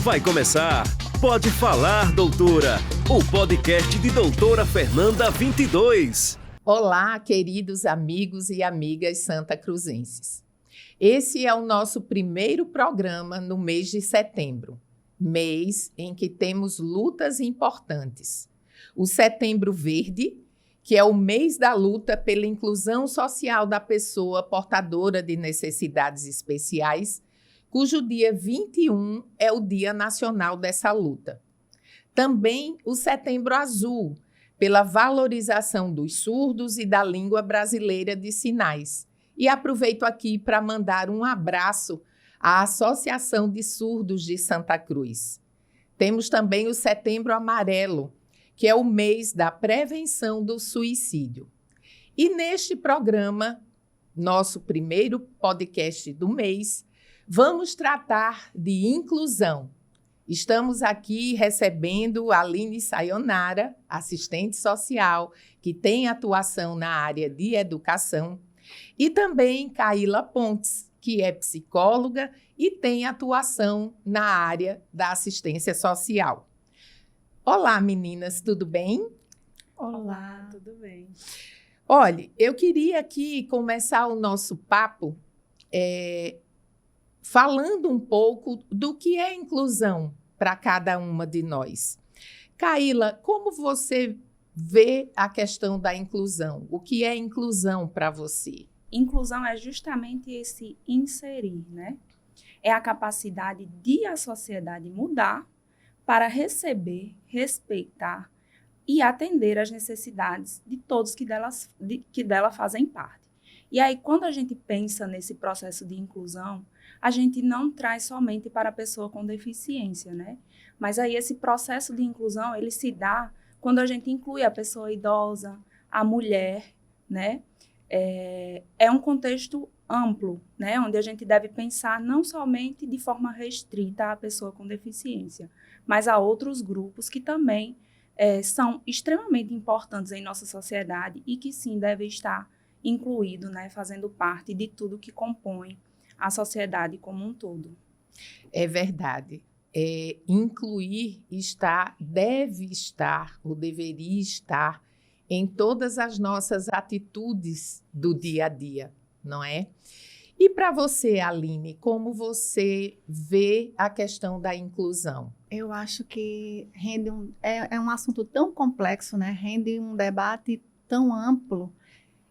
Vai começar Pode Falar, Doutora, o podcast de Doutora Fernanda 22. Olá, queridos amigos e amigas santacruzenses. Esse é o nosso primeiro programa no mês de setembro, mês em que temos lutas importantes. O Setembro Verde, que é o mês da luta pela inclusão social da pessoa portadora de necessidades especiais, cujo dia 21 é o Dia Nacional dessa luta. Também o Setembro Azul, pela valorização dos surdos e da língua brasileira de sinais. E aproveito aqui para mandar um abraço à Associação de Surdos de Santa Cruz. Temos também o Setembro Amarelo, que é o mês da prevenção do suicídio. E neste programa, nosso primeiro podcast do mês, vamos tratar de inclusão. Estamos aqui recebendo a Aline Sayonara, assistente social, que tem atuação na área de educação, e também Kaila Pontes, que é psicóloga e tem atuação na área da assistência social. Olá, meninas, tudo bem? Olá, tudo bem. Olha, eu queria aqui começar o nosso papo falando um pouco do que é inclusão para cada uma de nós. Kaila, como você vê a questão da inclusão? O que é inclusão para você? Inclusão é justamente esse inserir, né? É a capacidade de a sociedade mudar para receber, respeitar e atender às necessidades de todos que dela fazem parte. E aí, quando a gente pensa nesse processo de inclusão, a gente não traz somente para a pessoa com deficiência, né? Mas aí esse processo de inclusão, ele se dá quando a gente inclui a pessoa idosa, a mulher, né? É um contexto amplo, né? Onde a gente deve pensar não somente de forma restrita à pessoa com deficiência, mas a outros grupos que também são extremamente importantes em nossa sociedade e que sim devem estar incluído, né? Fazendo parte de tudo que compõe a sociedade como um todo. É verdade. Incluir deve estar, ou deveria estar, em todas as nossas atitudes do dia a dia, não é? E para você, Aline, como você vê a questão da inclusão? Eu acho que é um assunto tão complexo, né? Rende um debate tão amplo,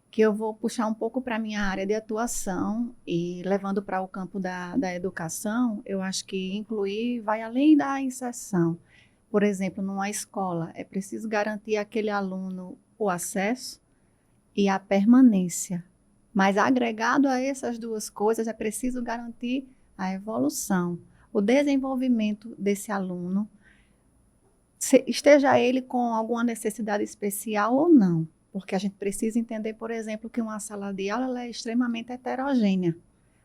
que eu vou puxar um pouco para a minha área de atuação e levando para o campo da educação, eu acho que incluir vai além da inserção. Por exemplo, numa escola, é preciso garantir àquele aluno o acesso e a permanência. Mas agregado a essas duas coisas, é preciso garantir a evolução, o desenvolvimento desse aluno, esteja ele com alguma necessidade especial ou não. Porque a gente precisa entender, por exemplo, que uma sala de aula ela é extremamente heterogênea.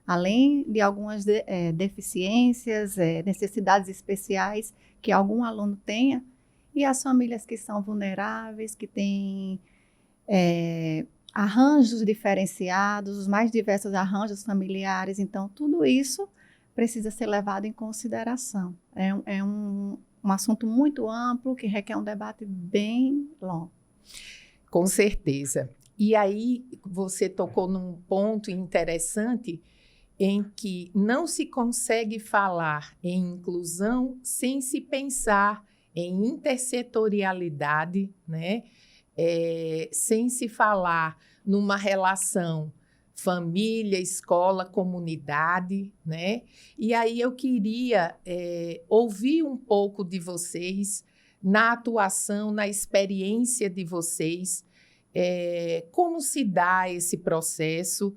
Além de algumas deficiências, necessidades especiais que algum aluno tenha, e as famílias que são vulneráveis, que têm arranjos diferenciados, os mais diversos arranjos familiares. Então, tudo isso precisa ser levado em consideração. É um assunto muito amplo que requer um debate bem longo. Com certeza. E aí você tocou num ponto interessante em que não se consegue falar em inclusão sem se pensar em intersetorialidade, né? Sem se falar numa relação família, escola, comunidade, né? E aí eu queria ouvir um pouco de vocês na atuação, na experiência de vocês, como se dá esse processo,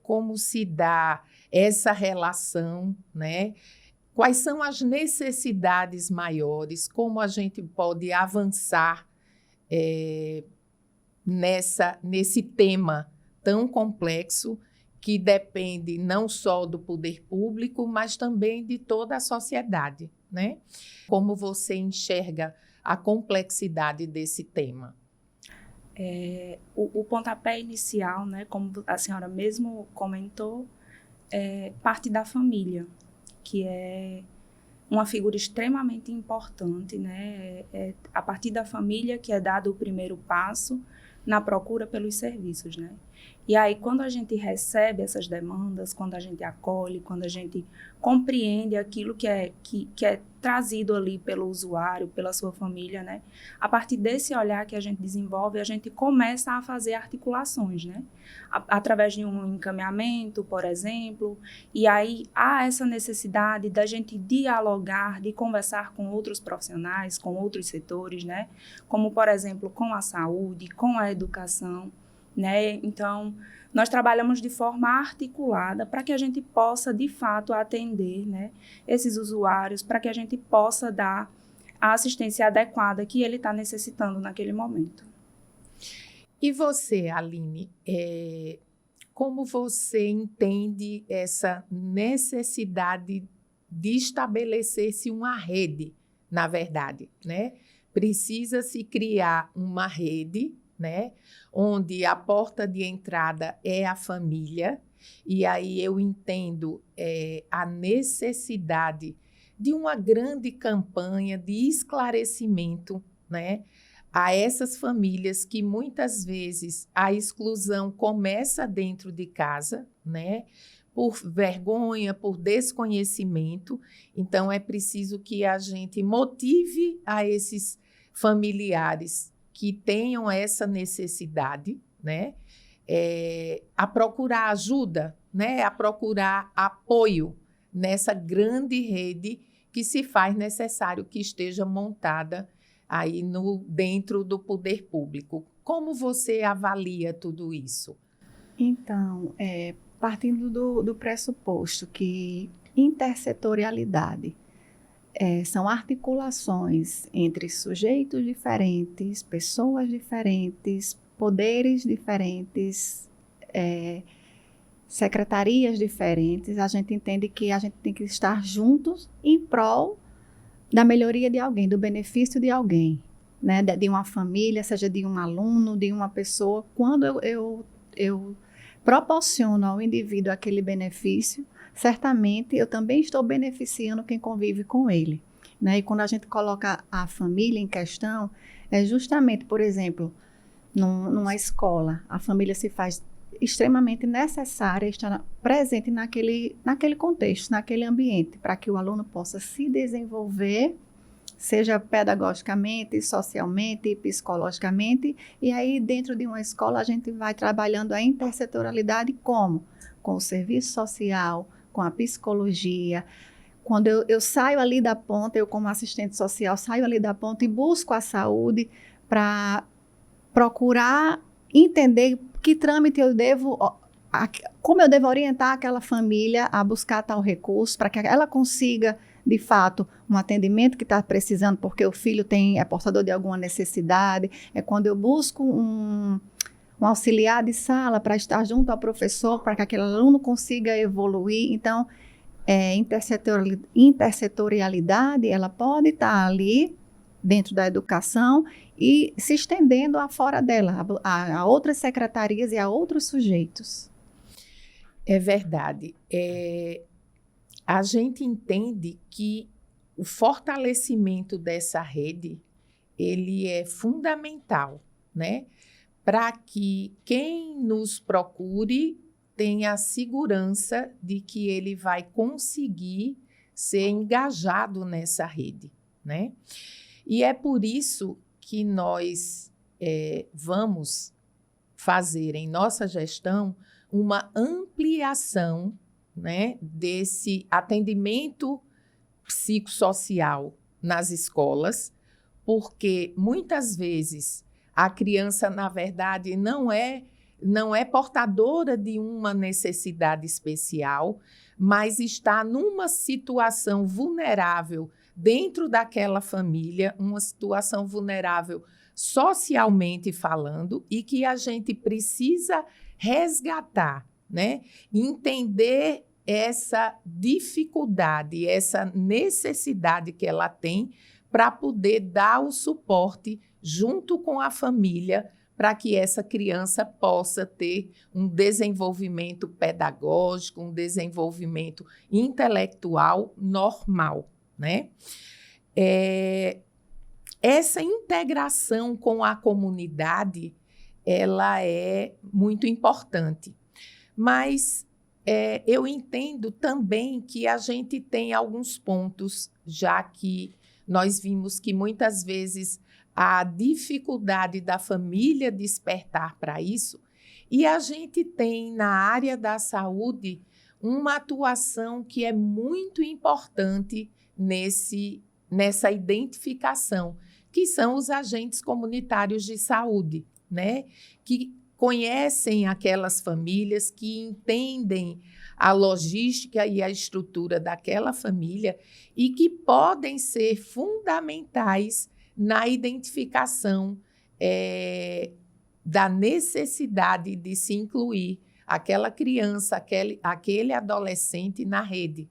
como se dá essa relação, né? Quais são as necessidades maiores, como a gente pode avançar nesse tema tão complexo que depende não só do poder público, mas também de toda a sociedade, né? Como você enxerga a complexidade desse tema? O pontapé inicial, né, como a senhora mesmo comentou, parte da família, que é uma figura extremamente importante, né? É a partir da família que é dado o primeiro passo na procura pelos serviços, né? E aí, quando a gente recebe essas demandas, quando a gente acolhe, quando a gente compreende aquilo que é trazido ali pelo usuário, pela sua família, né? A partir desse olhar que a gente desenvolve, a gente começa a fazer articulações, né? Através de um encaminhamento, por exemplo, e aí há essa necessidade da gente dialogar, de conversar com outros profissionais, com outros setores, né? Como, por exemplo, com a saúde, com a educação, né? Então, nós trabalhamos de forma articulada para que a gente possa, de fato, atender, né, esses usuários, para que a gente possa dar a assistência adequada que ele está necessitando naquele momento. E você, Aline, como você entende essa necessidade de estabelecer-se uma rede, na verdade, né? Precisa-se criar uma rede, né, onde a porta de entrada é a família, e aí eu entendo a necessidade de uma grande campanha de esclarecimento, né, a essas famílias que muitas vezes a exclusão começa dentro de casa, né, por vergonha, por desconhecimento. Então é preciso que a gente motive a esses familiares que tenham essa necessidade, né, a procurar ajuda, né, a procurar apoio nessa grande rede que se faz necessário que esteja montada aí dentro do poder público. Como você avalia tudo isso? Então, partindo do pressuposto que intersetorialidade são articulações entre sujeitos diferentes, pessoas diferentes, poderes diferentes, secretarias diferentes, a gente entende que a gente tem que estar juntos em prol da melhoria de alguém, do benefício de alguém, né? De uma família, seja de um aluno, de uma pessoa. Quando eu proporciono ao indivíduo aquele benefício, certamente eu também estou beneficiando quem convive com ele, né? E quando a gente coloca a família em questão, é justamente, por exemplo, numa escola, a família se faz extremamente necessária estar presente naquele contexto, naquele ambiente, para que o aluno possa se desenvolver, seja pedagogicamente, socialmente, psicologicamente, e aí dentro de uma escola a gente vai trabalhando a intersetorialidade como? Com o serviço social, com a psicologia. Quando eu saio ali da ponta, eu como assistente social, saio ali da ponta e busco a saúde para procurar entender que trâmite eu devo, como eu devo orientar aquela família a buscar tal recurso, para que ela consiga, de fato, um atendimento que está precisando, porque o filho é portador de alguma necessidade. É quando eu busco um auxiliar de sala para estar junto ao professor, para que aquele aluno consiga evoluir. Então, intersetorialidade, ela pode estar ali dentro da educação e se estendendo afora dela, a outras secretarias e a outros sujeitos. É verdade. A gente entende que o fortalecimento dessa rede, ele é fundamental, né? Para que quem nos procure tenha a segurança de que ele vai conseguir ser engajado nessa rede, né? E é por isso que nós vamos fazer em nossa gestão uma ampliação, né, desse atendimento psicossocial nas escolas, porque muitas vezes a criança, na verdade, não é portadora de uma necessidade especial, mas está numa situação vulnerável dentro daquela família, uma situação vulnerável socialmente falando, e que a gente precisa resgatar, né? Entender essa dificuldade, essa necessidade que ela tem para poder dar o suporte junto com a família para que essa criança possa ter um desenvolvimento pedagógico, um desenvolvimento intelectual normal, né? Essa integração com a comunidade, ela é muito importante. Mas eu entendo também que a gente tem alguns pontos, já que nós vimos que muitas vezes a dificuldade da família despertar para isso, e a gente tem na área da saúde uma atuação que é muito importante nessa identificação, que são os agentes comunitários de saúde, né? Que conhecem aquelas famílias, que entendem a logística e a estrutura daquela família e que podem ser fundamentais na identificação da necessidade de se incluir aquela criança, aquele adolescente na rede.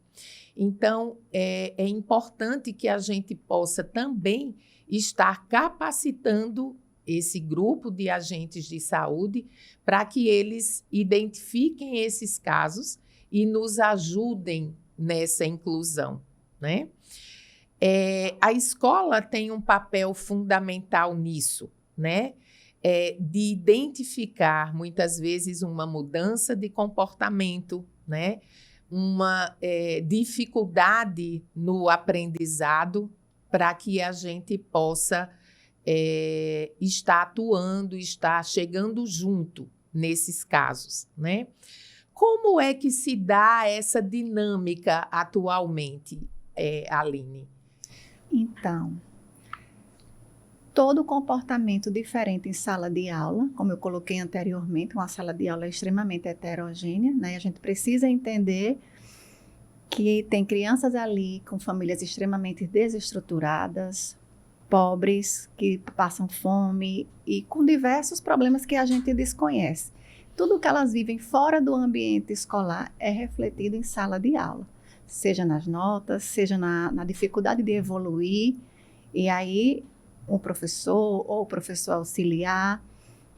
Então, é importante que a gente possa também estar capacitando esse grupo de agentes de saúde para que eles identifiquem esses casos e nos ajudem nessa inclusão, né? A escola tem um papel fundamental nisso, né? De identificar, muitas vezes, uma mudança de comportamento, né? Uma dificuldade no aprendizado, para que a gente possa estar atuando, estar chegando junto nesses casos, né? Como é que se dá essa dinâmica atualmente, Aline? Então, todo comportamento diferente em sala de aula, como eu coloquei anteriormente, uma sala de aula é extremamente heterogênea, né? A gente precisa entender que tem crianças ali com famílias extremamente desestruturadas, pobres, que passam fome e com diversos problemas que a gente desconhece. Tudo que elas vivem fora do ambiente escolar é refletido em sala de aula, seja nas notas, seja na dificuldade de evoluir. E aí, o professor ou o professor auxiliar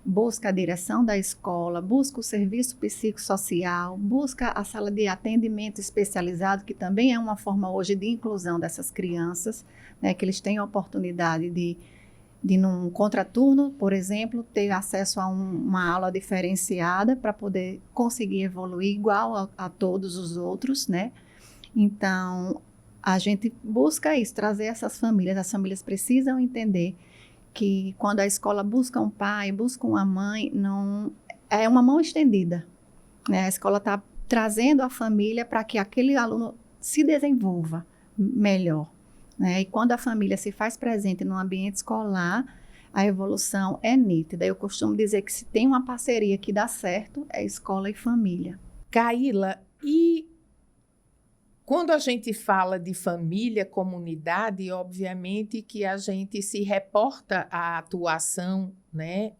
busca a direção da escola, busca o serviço psicossocial, busca a sala de atendimento especializado, que também é uma forma hoje de inclusão dessas crianças, né, que eles têm a oportunidade de num contraturno, por exemplo, ter acesso a uma aula diferenciada para poder conseguir evoluir igual a todos os outros, né? Então, a gente busca isso, trazer essas famílias. As famílias precisam entender que quando a escola busca um pai, busca uma mãe, não é uma mão estendida, né? A escola está trazendo a família para que aquele aluno se desenvolva melhor, né? E quando a família se faz presente no ambiente escolar, a evolução é nítida. Eu costumo dizer que se tem uma parceria que dá certo, é escola e família. Kaila, e quando a gente fala de família, comunidade, obviamente que a gente se reporta à atuação, né,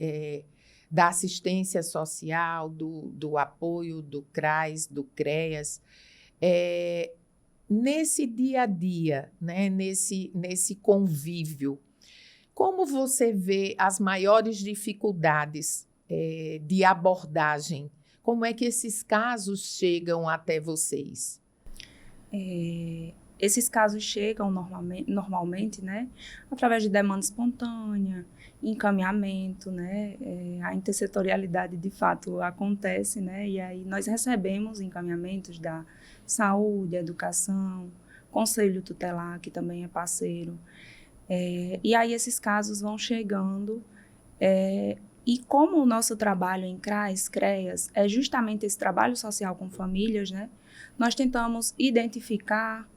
da assistência social, do apoio do CRAS, do CREAS, nesse dia a dia, né, nesse convívio. Como você vê as maiores dificuldades de abordagem? Como é que esses casos chegam até vocês? Esses casos chegam normalmente, né, através de demanda espontânea, encaminhamento, né, a intersetorialidade de fato acontece, né, e aí nós recebemos encaminhamentos da saúde, educação, conselho tutelar, que também é parceiro, e aí esses casos vão chegando, e como o nosso trabalho em CRAS, CREAS, é justamente esse trabalho social com famílias, né, nós tentamos identificar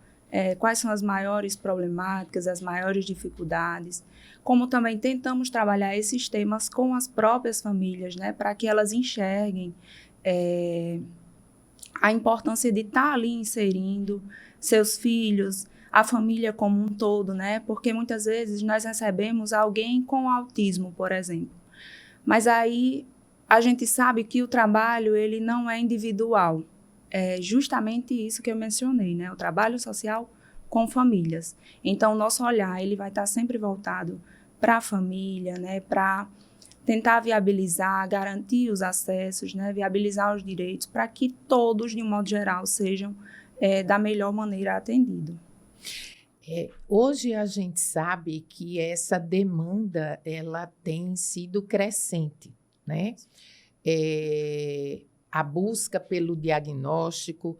quais são as maiores problemáticas, as maiores dificuldades, como também tentamos trabalhar esses temas com as próprias famílias, né, para que elas enxerguem a importância de estar ali inserindo seus filhos, a família como um todo, né, porque muitas vezes nós recebemos alguém com autismo, por exemplo, mas aí a gente sabe que o trabalho ele não é individual. É justamente isso que eu mencionei, né? O trabalho social com famílias. Então, o nosso olhar ele vai estar sempre voltado para a família, né? Para tentar viabilizar, garantir os acessos, né? Viabilizar os direitos, para que todos, de um modo geral, sejam da melhor maneira atendidos. Hoje a gente sabe que essa demanda ela tem sido crescente, né? A busca pelo diagnóstico,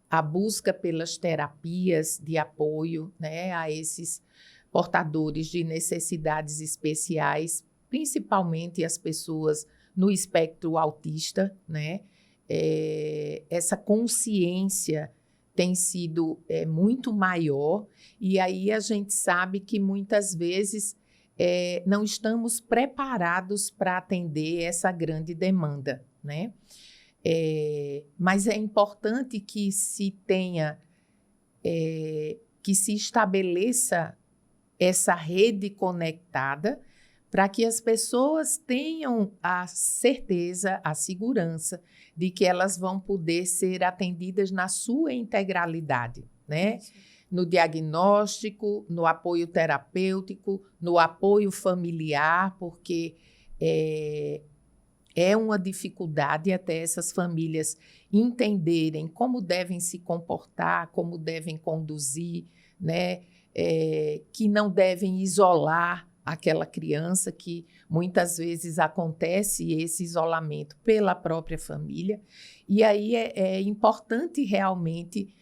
a busca pelas terapias de apoio, né, a esses portadores de necessidades especiais, principalmente as pessoas no espectro autista, né? Essa consciência tem sido muito maior, e aí a gente sabe que muitas vezes não estamos preparados para atender essa grande demanda, né? Mas é importante que se tenha, que se estabeleça essa rede conectada para que as pessoas tenham a certeza, a segurança de que elas vão poder ser atendidas na sua integralidade, né? No diagnóstico, no apoio terapêutico, no apoio familiar, porque é uma dificuldade até essas famílias entenderem como devem se comportar, como devem conduzir, né? Que não devem isolar aquela criança, que muitas vezes acontece esse isolamento pela própria família. E aí é importante realmente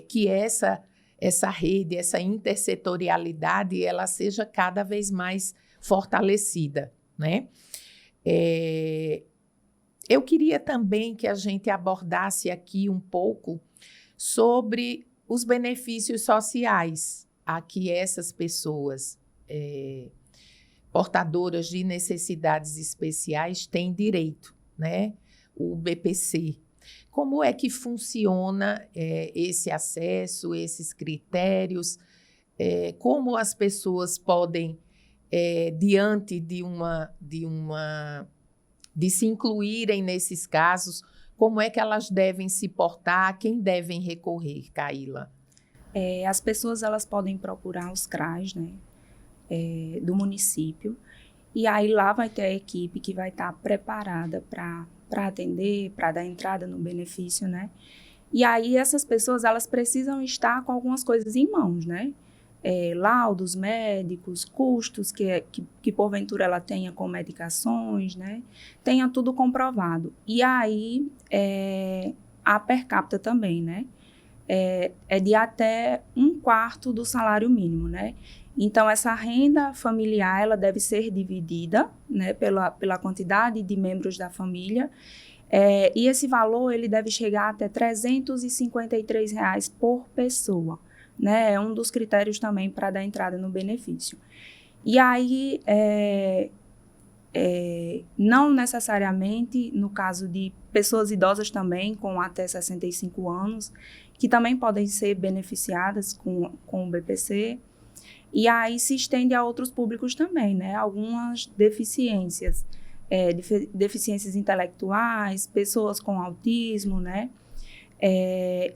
que essa rede, essa intersetorialidade, ela seja cada vez mais fortalecida, né? Eu queria também que a gente abordasse aqui um pouco sobre os benefícios sociais a que essas pessoas portadoras de necessidades especiais têm direito, né? O BPC. Como é que funciona esse acesso, esses critérios? Como as pessoas podem, diante de se incluírem nesses casos, como é que elas devem se portar? A quem devem recorrer, Caíla? As pessoas elas podem procurar os CRAs, né, do município, e aí lá vai ter a equipe que vai estar preparada para atender, para dar entrada no benefício, né? E aí essas pessoas elas precisam estar com algumas coisas em mãos, né? Laudos médicos, custos que porventura ela tenha com medicações, né? Tenha tudo comprovado. E aí a per capita também, né? É de até 1/4 do salário mínimo, né? Então, essa renda familiar, ela deve ser dividida, né, pela quantidade de membros da família, e esse valor, ele deve chegar até R$ 353 por pessoa, né? É um dos critérios também para dar entrada no benefício. E aí, não necessariamente, no caso de pessoas idosas também, com até 65 anos, que também podem ser beneficiadas com o BPC, e aí se estende a outros públicos também, né? Algumas deficiências, deficiências intelectuais, pessoas com autismo, né?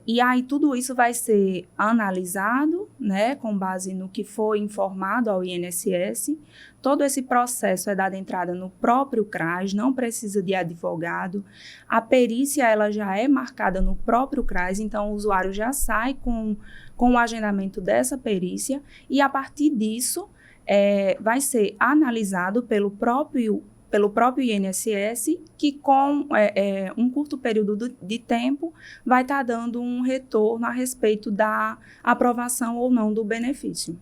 E aí tudo isso vai ser analisado, né, com base no que foi informado ao INSS. Todo esse processo é dado entrada no próprio CRAS, não precisa de advogado. A perícia ela já é marcada no próprio CRAS, então o usuário já sai com o agendamento dessa perícia, e a partir disso vai ser analisado pelo próprio INSS, que com um curto período de tempo vai estar dando um retorno a respeito da aprovação ou não do benefício.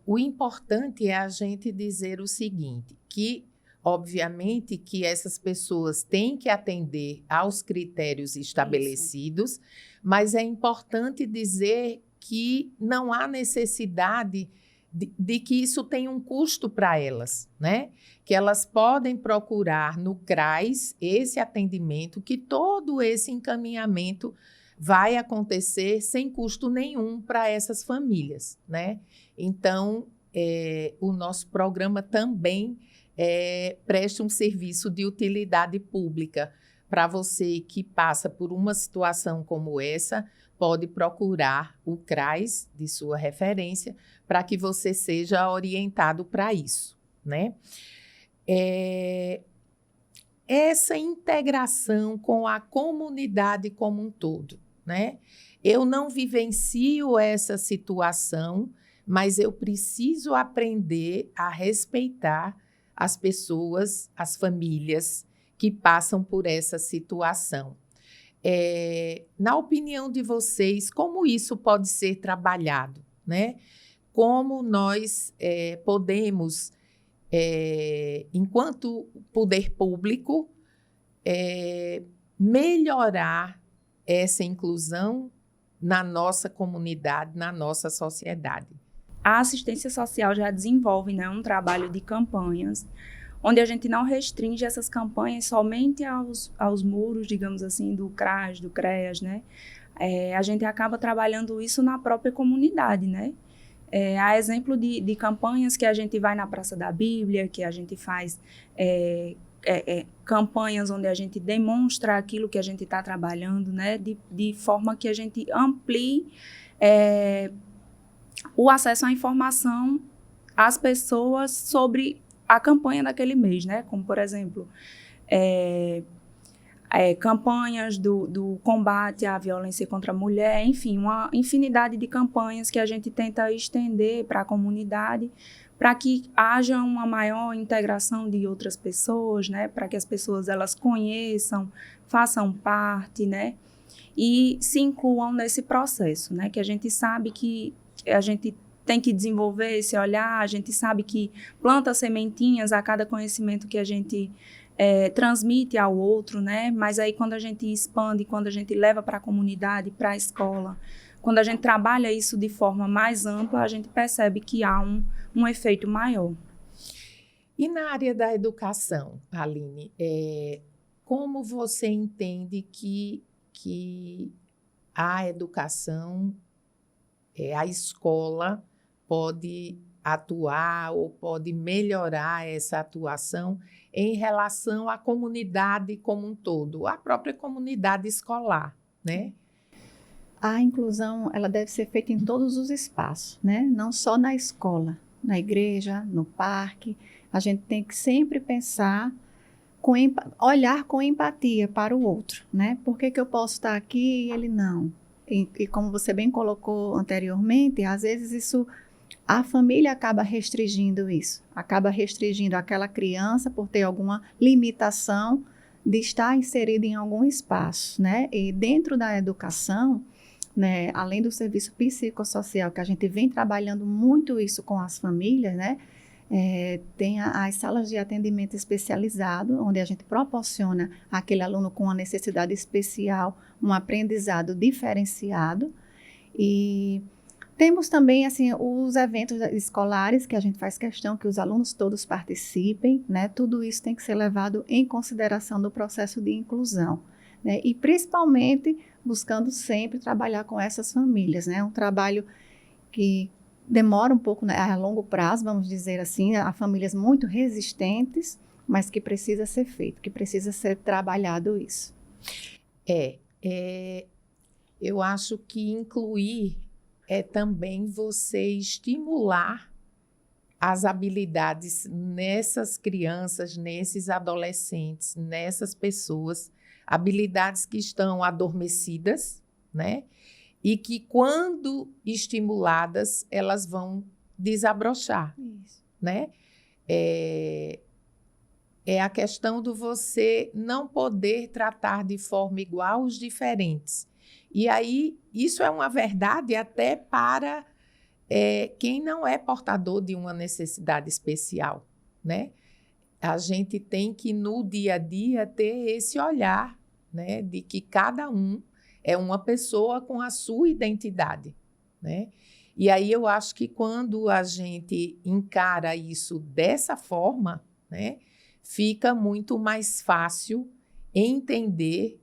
O importante é a gente dizer o seguinte, que obviamente que essas pessoas têm que atender aos critérios estabelecidos, isso. Mas é importante dizer que não há necessidade de que isso tenha um custo para elas, né? Que elas podem procurar no CRAS esse atendimento, que todo esse encaminhamento vai acontecer sem custo nenhum para essas famílias, né? Então, o nosso programa também presta um serviço de utilidade pública. Para você que passa por uma situação como essa, pode procurar o CRAS de sua referência para que você seja orientado para isso, né? Essa integração com a comunidade como um todo, né? Eu não vivencio essa situação, mas eu preciso aprender a respeitar as pessoas, as famílias que passam por essa situação. Na opinião de vocês, como isso pode ser trabalhado, né? Como nós podemos, enquanto poder público, melhorar essa inclusão na nossa comunidade, na nossa sociedade? A assistência social já desenvolve, né, um trabalho de campanhas, onde a gente não restringe essas campanhas somente aos muros, digamos assim, do CRAS, do CREAS, né? A gente acaba trabalhando isso na própria comunidade, né? Há exemplo de campanhas que a gente vai na Praça da Bíblia, que a gente faz campanhas onde a gente demonstra aquilo que a gente está trabalhando, né? De forma que a gente amplie o acesso à informação às pessoas sobre a campanha daquele mês, né? Como, por exemplo, campanhas do combate à violência contra a mulher, enfim, uma infinidade de campanhas que a gente tenta estender para a comunidade, para que haja uma maior integração de outras pessoas, né? Para que as pessoas elas conheçam, façam parte, né? E se incluam nesse processo, né? Que a gente sabe que a gente tem que desenvolver esse olhar, a gente sabe que planta sementinhas a cada conhecimento que a gente transmite ao outro, né? Mas aí quando a gente expande, quando a gente leva para a comunidade, para a escola, quando a gente trabalha isso de forma mais ampla, a gente percebe que há um efeito maior. E na área da educação, Aline, como você entende que a educação, a escola pode atuar ou pode melhorar essa atuação em relação à comunidade como um todo, à própria comunidade escolar, né? A inclusão, ela deve ser feita em todos os espaços, né? Não só na escola, na igreja, no parque. A gente tem que sempre pensar, olhar com empatia para o outro, né? Por que eu posso estar aqui e ele não? E como você bem colocou anteriormente, às vezes a família acaba restringindo isso, acaba restringindo aquela criança por ter alguma limitação de estar inserida em algum espaço, né? E dentro da educação, né, além do serviço psicossocial, que a gente vem trabalhando muito isso com as famílias, né? Tem as salas de atendimento especializado, onde a gente proporciona àquele aluno com uma necessidade especial um aprendizado diferenciado. E temos também assim, os eventos escolares, que a gente faz questão que os alunos todos participem, né? Tudo isso tem que ser levado em consideração no processo de inclusão, né? E principalmente buscando sempre trabalhar com essas famílias, né? Um trabalho que demora um pouco, né, a longo prazo, vamos dizer assim, há famílias muito resistentes, mas que precisa ser feito, que precisa ser trabalhado isso. Eu acho que incluir é também você estimular as habilidades nessas crianças, nesses adolescentes, nessas pessoas, habilidades que estão adormecidas, né? E que, quando estimuladas, elas vão desabrochar, né? É a questão do você não poder tratar de forma igual os diferentes. E aí, isso é uma verdade até para quem não é portador de uma necessidade especial, né? A gente tem que, no dia a dia, ter esse olhar, né, de que cada um é uma pessoa com a sua identidade, né? E aí eu acho que quando a gente encara isso dessa forma, né, fica muito mais fácil entender,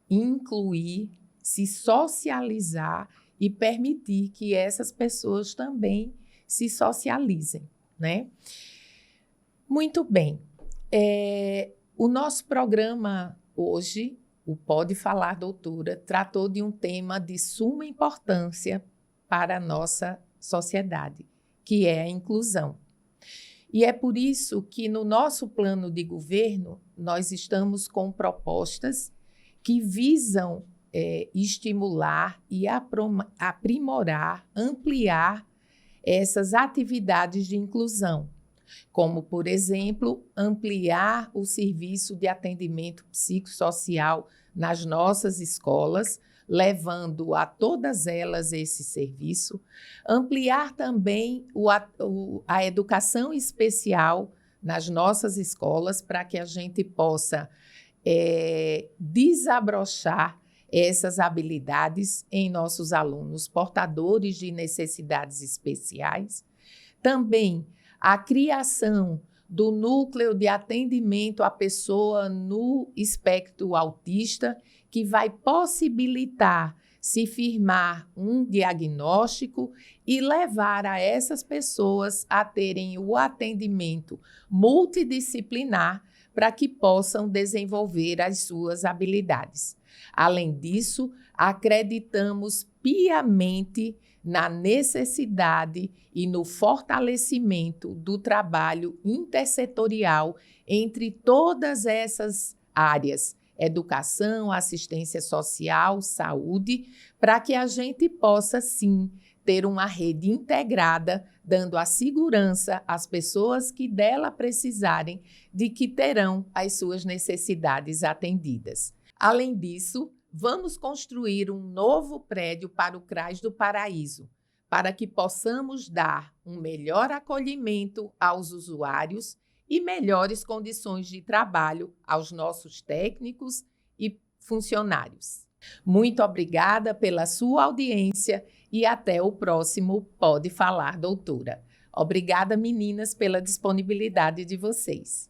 incluir, se socializar e permitir que essas pessoas também se socializem, né? Muito bem. O nosso programa hoje, o Pode Falar, Doutora, tratou de um tema de suma importância para a nossa sociedade, que é a inclusão. E é por isso que no nosso plano de governo nós estamos com propostas que visam estimular e aprimorar, ampliar essas atividades de inclusão, como, por exemplo, ampliar o serviço de atendimento psicossocial nas nossas escolas, levando a todas elas esse serviço, ampliar também a educação especial nas nossas escolas para que a gente possa desabrochar essas habilidades em nossos alunos portadores de necessidades especiais. Também a criação do núcleo de atendimento à pessoa no espectro autista, que vai possibilitar se firmar um diagnóstico e levar a essas pessoas a terem o atendimento multidisciplinar para que possam desenvolver as suas habilidades. Além disso, acreditamos piamente na necessidade e no fortalecimento do trabalho intersetorial entre todas essas áreas, educação, assistência social, saúde, para que a gente possa, sim, ter uma rede integrada, dando a segurança às pessoas que dela precisarem de que terão as suas necessidades atendidas. Além disso, vamos construir um novo prédio para o CRAS do Paraíso, para que possamos dar um melhor acolhimento aos usuários e melhores condições de trabalho aos nossos técnicos e funcionários. Muito obrigada pela sua audiência e até o próximo Pode Falar, Doutora. Obrigada, meninas, pela disponibilidade de vocês.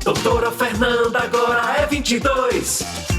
Doutora Fernanda agora é 22.